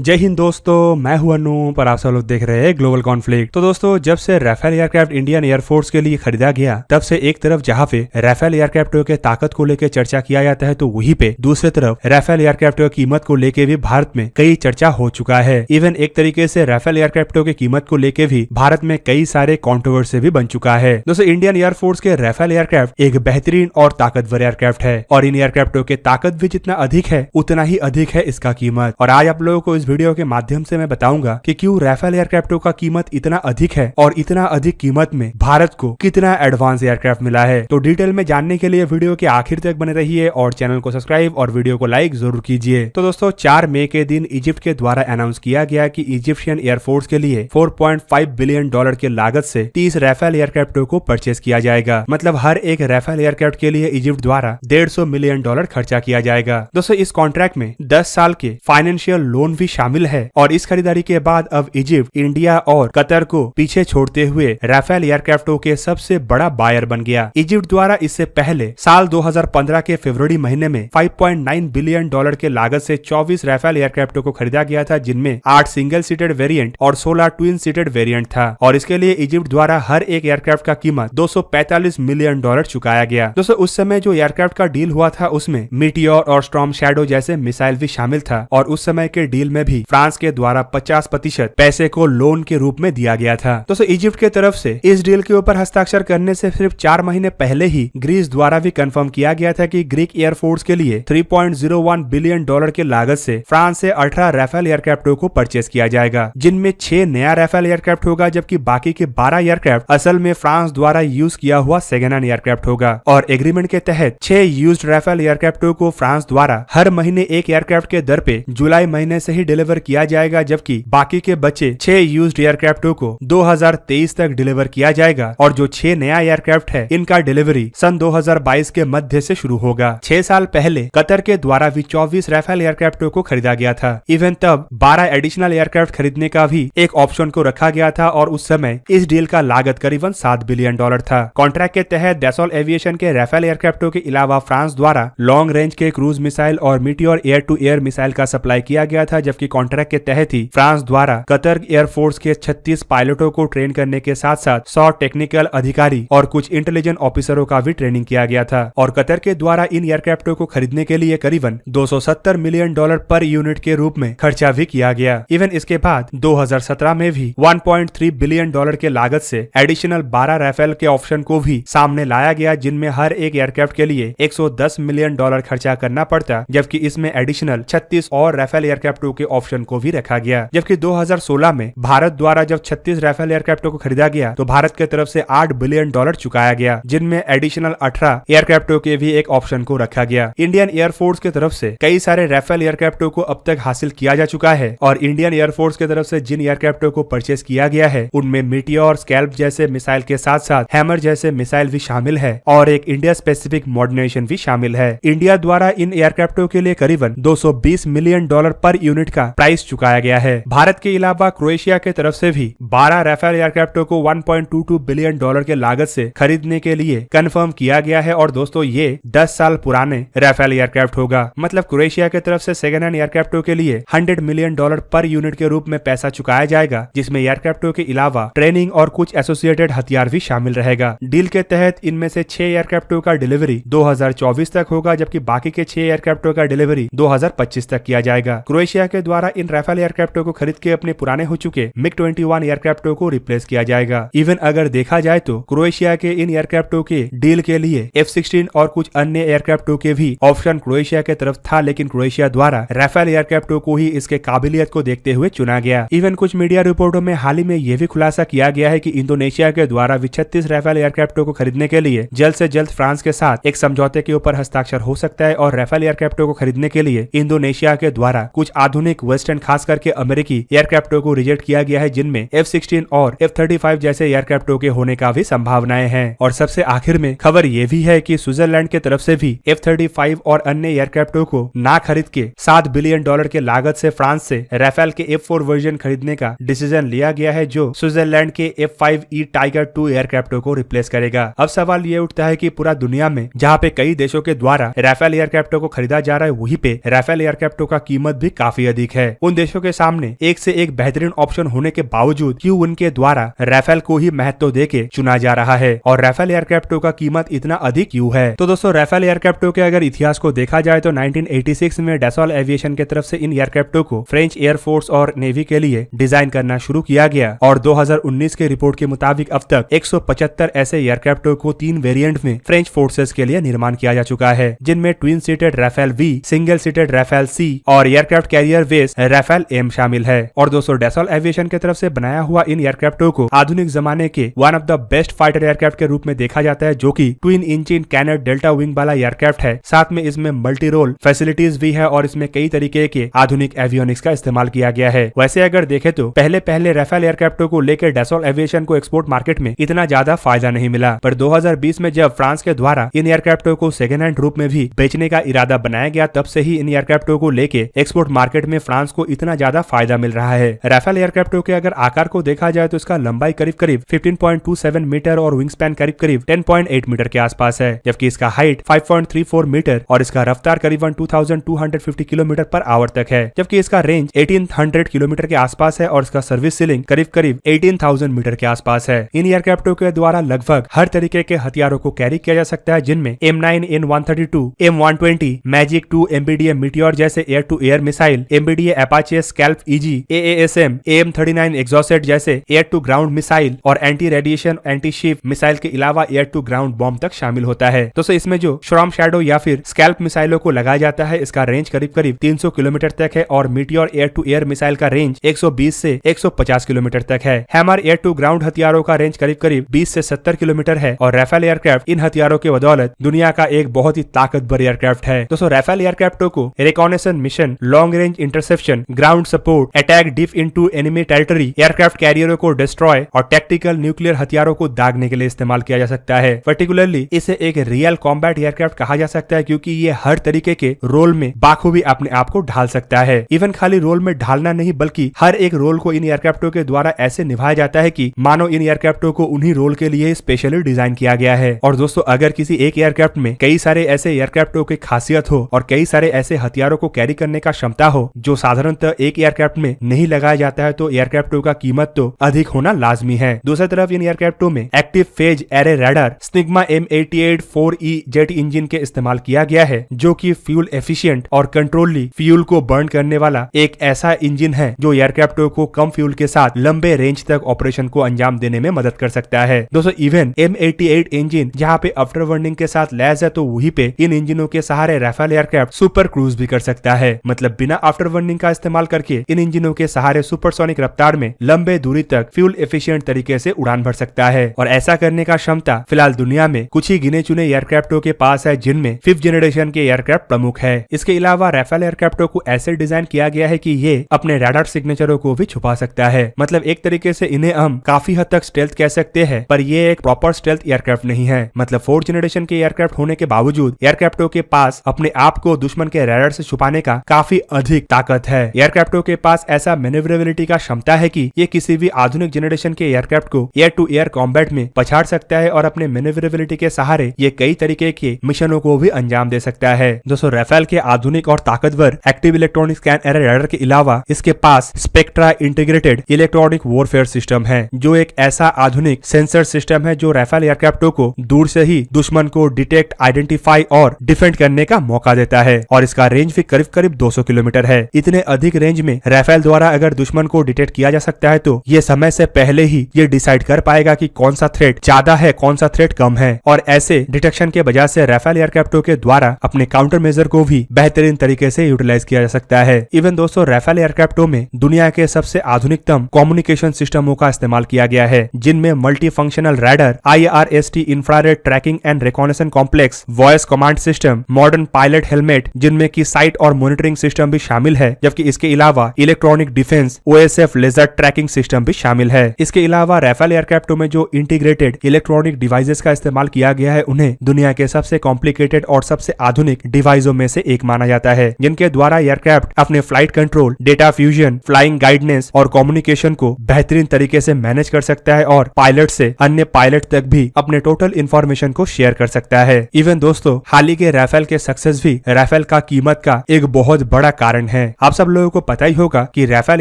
जय हिंद दोस्तों, मैं हूं अनु पर आप सब लोग देख रहे हैं ग्लोबल कॉन्फ्लिक्ट। तो दोस्तों, जब से राफेल एयरक्राफ्ट इंडियन एयरफोर्स के लिए खरीदा गया, तब से एक तरफ जहां पे राफेल एयरक्राफ्ट के ताकत को लेकर चर्चा किया जाता है, तो वहीं पे दूसरी तरफ राफेल एयरक्राफ्ट की कीमत को लेकर भी भारत में कई चर्चा हो चुका है। इवन एक तरीके से राफेल एयरक्राफ्ट की कीमत को लेकर भी भारत में कई सारे कॉन्ट्रोवर्सी भी बन चुका है। दोस्तों, इंडियन एयरफोर्स के राफेल एयरक्राफ्ट एक बेहतरीन और ताकतवर एयरक्राफ्ट है और इन एयरक्राफ्टों के ताकत भी जितना अधिक है उतना ही अधिक है इसका कीमत। और आज आप लोगों को इस वीडियो के माध्यम से मैं बताऊंगा कि क्यों राफेल एयरक्राफ्टों का कीमत इतना अधिक है और इतना अधिक कीमत में भारत को कितना एडवांस एयरक्राफ्ट मिला है। तो डिटेल में जानने के लिए वीडियो के आखिर तक बने रहिए और चैनल को सब्सक्राइब और वीडियो को लाइक जरूर कीजिए। तो दोस्तों, 4 मई के दिन इजिप्ट के द्वारा अनाउंस किया गया कि इजिप्शियन एयरफोर्स के लिए $4.5 बिलियन के लागत से 30 राफेल एयरक्राफ्टों को परचेस किया जाएगा। मतलब हर एक राफेल एयरक्राफ्ट के लिए इजिप्ट द्वारा $150 मिलियन खर्चा किया जाएगा। दोस्तों, इस कॉन्ट्रैक्ट में 10 साल के फाइनेंशियल लोन भी शामिल है और इस खरीदारी के बाद अब इजिप्ट इंडिया और कतर को पीछे छोड़ते हुए राफेल एयरक्राफ्टों के सबसे बड़ा बायर बन गया। इजिप्ट द्वारा इससे पहले साल 2015 के फरवरी महीने में $5.9 बिलियन के लागत से 24 राफेल एयरक्राफ्टों को खरीदा गया था, जिनमें 8 सिंगल सीटेड वेरिएंट और 16 ट्विन सीटेड वेरिएंट था और इसके लिए इजिप्ट द्वारा हर एक एयरक्राफ्ट का कीमत $245 मिलियन चुकाया गया। दोस्तों, उस समय जो एयरक्राफ्ट का डील हुआ था उसमें मीटियोर और स्टॉर्म शैडो जैसे मिसाइल भी शामिल था और उस समय के डील में भी फ्रांस के द्वारा 50% पैसे को लोन के रूप में दिया गया था। दोस्तों, इजिप्ट के तरफ से इस डील के ऊपर हस्ताक्षर करने से सिर्फ 4 महीने पहले ही ग्रीस द्वारा भी कंफर्म किया गया था कि ग्रीक एयरफोर्स के लिए $3.01 बिलियन की लागत से फ्रांस से 18 राफेल एयरक्राफ्टों को परचेस किया जाएगा, जिनमें 6 नया राफेल एयरक्राफ्ट होगा, जबकि बाकी के 12 एयरक्राफ्ट असल में फ्रांस द्वारा यूज किया हुआ सेकेंड हैंड एयरक्राफ्ट होगा। और एग्रीमेंट के तहत 6 यूज्ड राफेल एयरक्राफ्टों को फ्रांस द्वारा हर महीने एक एयरक्राफ्ट के दर पे जुलाई महीने से ही डिलीवर किया जाएगा, जबकि बाकी के बचे 6 यूज्ड एयरक्राफ्टों को 2023 तक डिलीवर किया जाएगा और जो 6 नया एयरक्राफ्ट है इनका डिलीवरी सन 2022 के मध्य से शुरू होगा। 6 साल पहले कतर के द्वारा भी 24 राफेल एयरक्राफ्टों को खरीदा गया था। इवन तब 12 एडिशनल एयरक्राफ्ट खरीदने का भी एक ऑप्शन को रखा गया था और उस समय इस डील का लागत करीबन $7 बिलियन था। कॉन्ट्रैक्ट के तहत डैसॉल एविएशन के राफेल एयरक्राफ्टों के अलावा फ्रांस द्वारा लॉन्ग रेंज के क्रूज मिसाइल और Meteor air to air missile का सप्लाई किया गया था, जबकि कॉन्ट्रैक्ट के तहत ही फ्रांस द्वारा कतर एयरफोर्स के 36 पायलटों को ट्रेन करने के साथ साथ 100 टेक्निकल अधिकारी और कुछ इंटेलिजेंट ऑफिसरों का भी ट्रेनिंग किया गया था। और कतर के द्वारा इन एयरक्राफ्टों को खरीदने के लिए करीबन $270 मिलियन पर यूनिट के रूप में खर्चा भी किया गया। इवन इसके बाद 2017 में भी $1.3 बिलियन के लागत से एडिशनल 12 राफेल के ऑप्शन को भी सामने लाया गया, जिनमें हर एक एयरक्राफ्ट के लिए $110 मिलियन खर्चा करना पड़ता, जबकि इसमें एडिशनल 36 और राफेल एयरक्राफ्टों के ऑप्शन को भी रखा गया। जबकि 2016 में भारत द्वारा जब 36 राफेल एयरक्राफ्टों को खरीदा गया तो भारत के तरफ से $8 बिलियन चुकाया गया, जिनमें एडिशनल 18 एयरक्राफ्टों के भी एक ऑप्शन को रखा गया। इंडियन एयरफोर्स की तरफ से कई सारे राफेल एयरक्राफ्टों को अब तक हासिल किया जा चुका है और इंडियन एयरफोर्स की तरफ से जिन एयरक्राफ्टों को परचेस किया गया है उनमें मीटियोर, स्कैल्प जैसे मिसाइल के साथ साथ हैमर जैसे मिसाइल भी शामिल है और एक इंडिया स्पेसिफिक मॉडर्नाइजेशन भी शामिल है। इंडिया द्वारा इन एयरक्राफ्टों के लिए करीबन $220 मिलियन पर यूनिट का प्राइस चुकाया गया है। भारत के अलावा क्रोएशिया के तरफ से भी 12 राफेल एयरक्राफ्टों को $1.22 बिलियन के लागत से खरीदने के लिए कंफर्म किया गया है। और दोस्तों, ये 10 साल पुराने राफेल एयरक्राफ्ट होगा। मतलब क्रोएशिया की तरफ से सेकेंड हैंड एयरक्राफ्टों के लिए $100 मिलियन पर यूनिट के रूप में पैसा चुकाया जाएगा, जिसमें एयरक्राफ्टों के अलावा ट्रेनिंग और कुछ एसोसिएटेड हथियार भी शामिल रहेगा। डील के तहत इनमें से 6 एयरक्राफ्टों का डिलीवरी 2024 तक होगा, जबकि बाकी के 6 एयरक्राफ्टों का डिलीवरी 2025 तक किया जाएगा। क्रोएशिया के द्वारा इन राफेल एयरक्राफ्टों को खरीद के अपने पुराने हो चुके MiG-21 एयरक्राफ्टों को रिप्लेस किया जाएगा। इवन अगर देखा जाए तो क्रोएशिया के इन एयरक्राफ्टों के डील के लिए F-16 और कुछ अन्य एयरक्राफ्टों के भी ऑप्शन क्रोएशिया के तरफ था, लेकिन क्रोएशिया द्वारा राफेल एयरक्राफ्टों को ही इसके काबिलियत को देखते हुए चुना गया। इवन कुछ मीडिया रिपोर्टों में हाल ही में यह भी खुलासा किया गया है कि इंडोनेशिया के द्वारा भी 36 राफेल एयरक्राफ्टों को खरीदने के लिए जल्द से जल्द फ्रांस के साथ एक समझौते के ऊपर हस्ताक्षर हो सकता है और राफेल एयरक्राफ्टों को खरीदने के लिए इंडोनेशिया के द्वारा कुछ आधुनिक वेस्टर्न खास करके अमेरिकी एयरक्राफ्टों को रिजेक्ट किया गया है, जिनमें F-16 और F-35 जैसे एयरक्राफ्टों के होने का भी संभावनाएं हैं। और सबसे आखिर में खबर यह भी है कि स्विट्जरलैंड के तरफ से भी F-35 और अन्य एयरक्राफ्टों को ना खरीद के $7 बिलियन के लागत से फ्रांस से राफेल के F-4 वर्जन खरीदने का डिसीजन लिया गया है, जो स्विट्जरलैंड के F-5E टाइगर 2 एयरक्राफ्टों को रिप्लेस करेगा। अब सवाल ये उठता है कि पूरा दुनिया में जहाँ पे कई देशों के द्वारा राफेल एयरक्राफ्टों को खरीदा जा रहा है, वहीं पे राफेल एयरक्राफ्टों का कीमत भी काफी अधिक अधिक है। उन देशों के सामने एक से एक बेहतरीन ऑप्शन होने के बावजूद क्यों उनके द्वारा राफेल को ही महत्व देके चुना जा रहा है और राफेल एयरक्राफ्टों का कीमत इतना अधिक क्यों है। तो दोस्तों राफेल एयरक्राफ्टों के अगर इतिहास को देखा जाए तो 1986 में डैसॉल्ट एविएशन की तरफ से इन एयरक्राफ्टों को फ्रेंच एयरफोर्स और नेवी के लिए डिजाइन करना शुरू किया गया और 2019 के रिपोर्ट के मुताबिक अब तक 175 ऐसे एयरक्राफ्टों को 3 वेरिएंट में फ्रेंच फोर्सेस के लिए निर्माण किया जा चुका है, जिनमें twin seated Rafale B, single seated Rafale C और aircraft carrier base Rafale M शामिल है। और दोस्तों डैसॉल्ट एविएशन की तरफ से बनाया हुआ इन एयरक्राफ्टों को आधुनिक जमाने के one of the best fighter aircraft के रूप में देखा जाता है, जो कि twin engine canard delta wing वाला एयरक्राफ्ट है। साथ में इसमें मल्टी रोल फैसिलिटीज भी है और इसमें कई तरीके के आधुनिक एवियोनिक्स का इस्तेमाल किया गया है। वैसे अगर देखें तो पहले राफेल एयरक्राफ्टों को लेकर डैसॉल्ट एविएशन को एक्सपोर्ट मार्केट में इतना ज्यादा फायदा नहीं मिला, पर 2020 में जब फ्रांस के द्वारा इन एयरक्राफ्टों को सेकेंड हैंड रूप में भी बेचने का इरादा बनाया गया, तब से ही इन एयरक्राफ्टों को लेके एक्सपोर्ट मार्केट में फ्रांस को इतना ज्यादा फायदा मिल रहा है। राफेल एयरक्राफ्टों के अगर आकार को देखा जाए तो इसका लंबाई करीब 15.27 मीटर और विंग स्पैन करीब 10.8 मीटर के आसपास है, जबकि इसका हाइट 5.34 मीटर और इसका रफ्तार करीबन 2250 किलोमीटर पर आवर तक है, जबकि इसका रेंज 1800 किलोमीटर के आसपास है और इसका सर्विस सीलिंग करीब 18,000 मीटर के आसपास है। इन एयरक्राफ्टों के द्वारा लगभग हर तरीके के हथियारों को कैरी किया जा सकता है, जिनमें M9 N132, M120, magic 2, MBDA meteor जैसे air to air missile, MBDA Apache Scalp EG, AASM, AM39 Exocet जैसे एयर टू ग्राउंड मिसाइल और anti radiation anti ship missile के अलावा एयर टू ग्राउंड बॉम्ब तक शामिल होता है। दोस्तों इसमें जो शॉर्म शैडो या फिर स्कैल्प मिसाइलों को लगाया जाता है, इसका रेंज करीब 300 किलोमीटर तक है और Meteor air to air missile का रेंज 120 से 150 किलोमीटर तक है। हैमर एयर टू ग्राउंड हथियारों का रेंज करीब 20 से 70 किलोमीटर है और राफेल एयरक्राफ्ट इन हथियारों के बदौलत दुनिया का एक बहुत ही ताकतवर एयरक्राफ्ट है। दोस्तों राफेल एयरक्राफ्टों को reconnaissance mission, long range interception, ground support, attack deep into enemy territory, aircraft कैरियरों को डिस्ट्रॉय और टैक्टिकल न्यूक्लियर हथियारों को दागने के लिए इस्तेमाल किया जा सकता है। पर्टिकुलरली इसे एक रियल कॉम्बैट एयरक्राफ्ट कहा जा सकता है, क्योंकि ये हर तरीके के रोल में बाखूबी अपने आप को ढाल सकता है। इवन खाली रोल में ढालना नहीं, बल्कि हर एक रोल को इन एयरक्राफ्टों के द्वारा ऐसे निभाया जाता है कि मानो इन एयरक्राफ्टों को उन्हीं रोल के लिए स्पेशली डिजाइन किया गया है। और दोस्तों अगर किसी एक एयरक्राफ्ट में कई सारे ऐसे एयरक्राफ्टों की खासियत हो और कई सारे ऐसे हथियारों को कैरी करने का क्षमता हो जो साधारणतः एक एयरक्राफ्ट में नहीं लगाया जाता है, तो एयरक्राफ्टों का कीमत तो अधिक होना लाजमी है। दूसरी तरफ इन एयरक्राफ्टों में active phase array radar stigma M88 4E jet engine के इस्तेमाल किया गया है, जो कि फ्यूल एफिशिएंट और कंट्रोलली फ्यूल को बर्न करने वाला एक ऐसा इंजन है जो एयरक्राफ्टों को कम फ्यूल के साथ लंबे रेंज तक ऑपरेशन को अंजाम देने में मदद कर सकता है। दोस्तों इवन M88 इंजन जहाँ पे आफ्टर बर्निंग के साथ लैस है, तो वहीं पे इन इंजनों के सहारे राफेल एयरक्राफ्ट सुपर क्रूज भी कर सकता है। मतलब बिना आफ्टर बर्निंग का इस्तेमाल करके इन इंजनों के सहारे सुपरसोनिक रफ्तार में लंबे दूरी तक फ्यूल एफिशिएंट तरीके से उड़ान भर सकता है। और ऐसा करने का क्षमता फिलहाल दुनिया में कुछ ही गिने चुने एयरक्राफ्टों के पास है, जिनमें 5th जनरेशन के एयरक्राफ्ट प्रमुख है। इसके अलावा राफेल एयरक्राफ्टों को ऐसे डिजाइन किया गया है कि ये अपने रडार सिग्नेचरों को भी छुपा सकता है। मतलब एक तरीके से इन्हें हम काफी हद तक स्टेल्थ कह सकते हैं, पर ये एक प्रॉपर स्टेल्थ एयरक्राफ्ट नहीं है। मतलब 4th जनरेशन के एयरक्राफ्ट होने के बावजूद एयरक्राफ्टों के पास अपने आप को दुश्मन के रडार से छुपाने का काफी अधिक ताकत है। एयरक्राफ्टों के पास ऐसा मैन्युवरेबिलिटी का क्षमता है कि ये किसी भी आधुनिक जनरेशन के एयरक्राफ्ट को एयर टू एयर कॉम्बैट में पछाड़ सकता है और अपने मैन्युवरेबिलिटी के सहारे ये कई तरीके के मिशनों को भी अंजाम दे सकता है। दोस्तों राफेल के आधुनिक और ताकतवर active electronic scan array radar के अलावा इसके पास Spectra integrated electronic warfare system है, जो एक ऐसा आधुनिक सेंसर सिस्टम है जो राफेल एयरक्राफ्टों को दूर से ही दुश्मन को डिटेक्ट, आइडेंटिफाई और डिफेंड करने का मौका देता है। और इसका रेंज भी करीब 200 किलोमीटर है। इतने अधिक रेंज में राफेल द्वारा अगर दुश्मन को डिटेक्ट किया जा सकता है, तो ये समय से पहले ही ये डिसाइड कर पाएगा कि कौन सा थ्रेट ज्यादा है, कौन सा थ्रेट कम है। और ऐसे डिटेक्शन के वजह से राफेल एयरक्राफ्टों के द्वारा अपने काउंटर मेजर को भी बेहतरीन तरीके से यूटिलाइज किया जा सकता है। इवन दोस्तों राफेल एयरक्राफ्टों में दुनिया के सबसे आधुनिकतम कम्युनिकेशन सिस्टमों का इस्तेमाल किया गया है, जिनमें multi functional radar, IRST infrared tracking and reconnaissance complex, voice command system, modern pilot helmet जिनमें की साइट और मॉनिटरिंग सिस्टम भी शामिल है, जबकि इसके अलावा electronic defence OSF laser tracking system भी शामिल है। इसके अलावा राफेल एयरक्राफ्टों में जो इंटीग्रेटेड इलेक्ट्रॉनिक डिवाइसेस का इस्तेमाल किया गया है, उन्हें दुनिया के सबसे कॉम्प्लिकेटेड और सबसे आधुनिक डिवाइसों में से एक माना जाता है, जिनके द्वारा एयरक्राफ्ट अपने flight control, data fusion, flying guidance और कम्युनिकेशन को बेहतरीन तरीके से मैनेज कर सकता है और पायलट से अन्य पायलट तक भी अपने टोटल इंफॉर्मेशन को शेयर कर सकता है। इवन दोस्तों हाल ही के राफेल के सक्सेस भी राफेल का कीमत का एक बहुत बड़ा कारण है। है। आप सब लोगों को पता ही होगा कि राफेल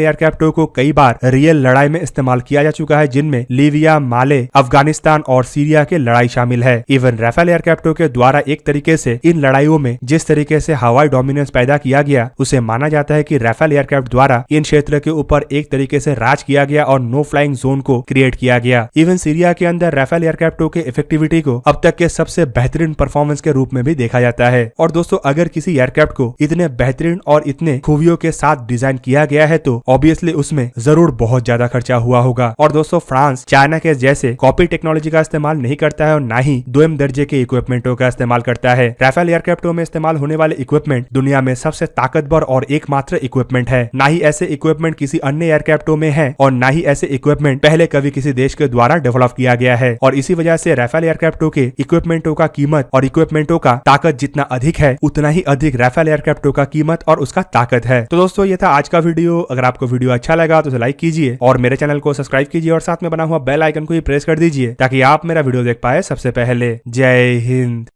एयरक्राफ्ट को कई बार रियल लड़ाई में इस्तेमाल किया जा चुका है, जिनमें लीबिया, माले, अफगानिस्तान और सीरिया के लड़ाई शामिल है। इवन राफेल एयरक्राफ्ट के द्वारा एक तरीके से इन लड़ाइयों में जिस तरीके से हवाई डोमिनेंस पैदा किया गया, उसे माना जाता है कि राफेल एयरक्राफ्ट द्वारा इन क्षेत्र के ऊपर एक तरीके से राज किया गया और नो फ्लाइंग जोन को क्रिएट किया गया। इवन सीरिया के अंदर राफेल एयरक्राफ्ट के इफेक्टिविटी को अब तक के सबसे बेहतरीन परफॉर्मेंस के रूप में भी देखा जाता है। और दोस्तों, अगर किसी एयरक्राफ्ट को इतने बेहतरीन और इतने खूबियों के साथ डिजाइन किया गया है तो ऑब्वियसली उसमें जरूर बहुत ज्यादा खर्चा हुआ होगा। और दोस्तों, फ्रांस चाइना के जैसे कॉपी टेक्नोलॉजी का इस्तेमाल नहीं करता है और ना ही दोयम दर्जे के इक्विपमेंटों का इस्तेमाल करता है। राफेल एयरक्राफ्टों में इस्तेमाल होने वाले इक्विपमेंट दुनिया में सबसे ताकतवर और एकमात्र इक्विपमेंट है। ना ही ऐसे इक्विपमेंट किसी अन्य एयरक्राफ्टों में है और ना ही ऐसे इक्विपमेंट पहले कभी किसी देश के द्वारा डेवलप किया गया है। और इसी वजह से राफेल एयरक्राफ्टों के इक्विपमेंटों का कीमत और इक्विपमेंटों का ताकत जितना अधिक है, उतना ही अधिक राफेल एयरक्राफ्टों का कीमत और उसका ताकत है। तो दोस्तों, ये था आज का वीडियो। अगर आपको वीडियो अच्छा लगा तो लाइक कीजिए और मेरे चैनल को सब्सक्राइब कीजिए और साथ में बना हुआ बेल आइकन को भी प्रेस कर दीजिए ताकि आप मेरा वीडियो देख पाए सबसे पहले। जय हिंद।